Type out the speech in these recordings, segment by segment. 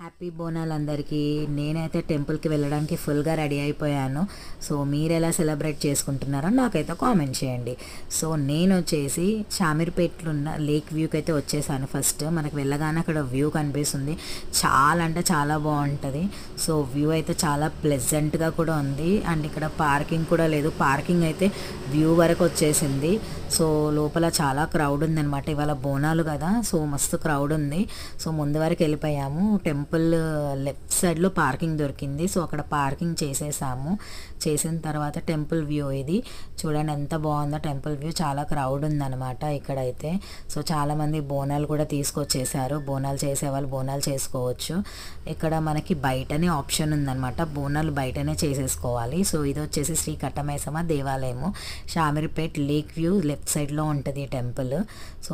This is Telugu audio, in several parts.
హ్యాపీ బోనాలు అందరికీ. నేనైతే టెంపుల్కి వెళ్ళడానికి ఫుల్గా రెడీ అయిపోయాను. సో మీరు ఎలా సెలబ్రేట్ చేసుకుంటున్నారో నాకైతే కామెంట్ చేయండి. సో నేను వచ్చేసి షామీర్పేట్లో ఉన్న లేక్ వ్యూకి అయితే వచ్చేసాను. ఫస్ట్ మనకు వెళ్ళగానే అక్కడ వ్యూ కనిపిస్తుంది, చాలా అంటే చాలా బాగుంటుంది. సో వ్యూ అయితే చాలా ప్లెజెంట్గా కూడా ఉంది. అండ్ ఇక్కడ పార్కింగ్ కూడా లేదు, పార్కింగ్ అయితే వ్యూ వరకు వచ్చేసింది. సో లోపల చాలా క్రౌడ్ ఉందన్నమాట, ఇవాళ బోనాలు కదా, సో మస్తు క్రౌడ్ ఉంది. సో ముందు వరకు వెళ్ళిపోయాము. టెంపుల్ లెఫ్ట్ సైడ్లో పార్కింగ్ దొరికింది, సో అక్కడ పార్కింగ్ చేసేసాము. చేసిన తర్వాత టెంపుల్ వ్యూ ఇది చూడండి ఎంత బాగుందో. టెంపుల్ వ్యూ చాలా క్రౌడ్ ఉందన్నమాట ఇక్కడైతే. సో చాలామంది బోనాలు కూడా తీసుకొచ్చేసారు, బోనాలు చేసేవాళ్ళు బోనాలు చేసుకోవచ్చు. ఇక్కడ మనకి బయటనే ఆప్షన్ ఉందన్నమాట, బోనాలు బయటనే చేసేసుకోవాలి. సో ఇది వచ్చేసి శ్రీ కట్టమైసమ్మ దేవాలయము, షామీర్పేట్ లేక్ వ్యూ లెఫ్ట్ సైడ్లో ఉంటుంది టెంపుల్. సో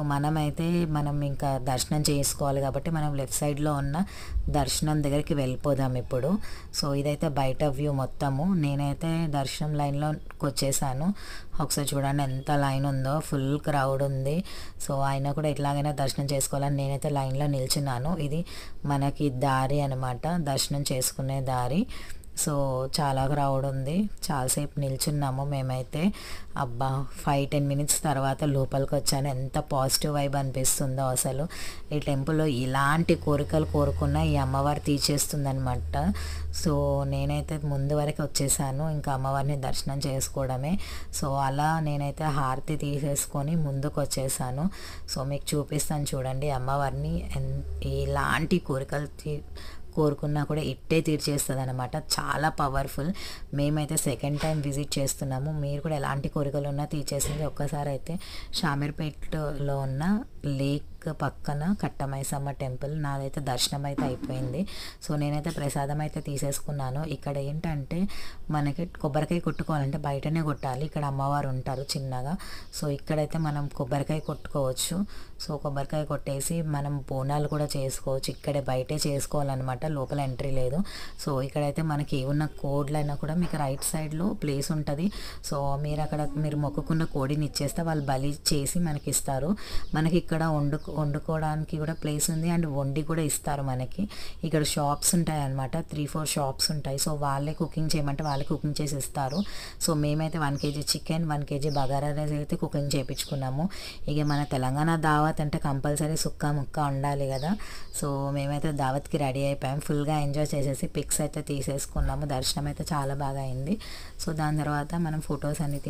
మనం ఇంకా దర్శనం చేసుకోవాలి కాబట్టి మనం లెఫ్ట్ సైడ్లో ఉన్న దర్శనం దగ్గరికి వెళ్ళిపోదాం ఇప్పుడు. సో ఇదైతే బయట వ్యూ మొత్తము. నేనైతే దర్శనం లైన్లోకి వచ్చేసాను. ఒకసారి చూడండి ఎంత లైన్ ఉందో, ఫుల్ క్రౌడ్ ఉంది. సో అయినా కూడా ఎట్లాగైనా దర్శనం చేసుకోవాలని నేనైతే లైన్లో నిల్చున్నాను. ఇది మనకి దారి అనమాట, దర్శనం చేసుకునే దారి. సో చాలా క్రౌడ్ ఉంది, చాలాసేపు నిల్చున్నాము మేమైతే. అబ్బా 5-10 మినిట్స్ తర్వాత లోపలికి వచ్చాను. ఎంత పాజిటివ్ వైబ్ అనిపిస్తుందో అసలు. ఈ టెంపుల్లో ఇలాంటి కోరికలు కోరుకున్న ఈ అమ్మవారు తీర్చేస్తుందనమాట. సో నేనైతే ముందు వరకు వచ్చేసాను, ఇంకా అమ్మవారిని దర్శనం చేసుకోవడమే. సో అలా నేనైతే హారతి తీసేసుకొని ముందుకు వచ్చేసాను. సో మీకు చూపిస్తాను చూడండి అమ్మవారిని. ఇలాంటి కోరుకున్నా కూడా ఇట్టే తీర్చేస్తుంది అనమాట, చాలా పవర్ఫుల్. మేమైతే సెకండ్ టైం విజిట్ చేస్తున్నాము. మీరు కూడా ఎలాంటి కోరికలు ఉన్నా తీర్చేసింది. ఒక్కసారి అయితే షామీర్పేట్లో ఉన్న లేక్ పక్కన కట్టమైసమ్మ టెంపుల్ నాదైతే దర్శనం అయితే అయిపోయింది. సో నేనైతే ప్రసాదం అయితే తీసేసుకున్నాను. ఇక్కడ ఏంటంటే మనకి కొబ్బరికాయ కొట్టుకోవాలంటే బయటనే కొట్టాలి, ఇక్కడ అమ్మవారు ఉంటారు చిన్నగా. సో ఇక్కడైతే మనం కొబ్బరికాయ కొట్టుకోవచ్చు. సో కొబ్బరికాయ కొట్టేసి మనం బోనాలు కూడా చేసుకోవచ్చు, ఇక్కడే బయటే చేసుకోవాలన్నమాట, లోపల ఎంట్రీ లేదు. సో ఇక్కడైతే మనకి ఏమున్న కోడ్లైనా కూడా మీకు రైట్ సైడ్లో ప్లేస్ ఉంటుంది. సో మీరు మొక్కుకున్న కోడిని ఇచ్చేస్తే వాళ్ళు బలి చేసి మనకి ఇస్తారు. మనకి ఇక్కడ వండుకోవడానికి కూడా ప్లేస్ ఉంది, అండ్ వండి కూడా ఇస్తారు మనకి. ఇక్కడ షాప్స్ ఉంటాయి అన్నమాట, 3-4 షాప్స్ ఉంటాయి. సో వాళ్ళే కుకింగ్ చేయమంటే వాళ్ళే కుకింగ్ చేసి ఇస్తారు. సో మేమైతే 1 kg chicken, 1 kg bagara rice అయితే కుకింగ్ చేయించుకున్నాము. ఇక మన తెలంగాణ దావత్ అంటే కంపల్సరీ సుక్క ముక్క ఉండాలి కదా. సో మేమైతే దావత్కి రెడీ అయిపోయాం, ఫుల్గా ఎంజాయ్ చేసేసి పిక్స్ అయితే తీసేసుకున్నాము. దర్శనం అయితే చాలా బాగా అయింది. సో దాని తర్వాత మనం ఫొటోస్ అన్ని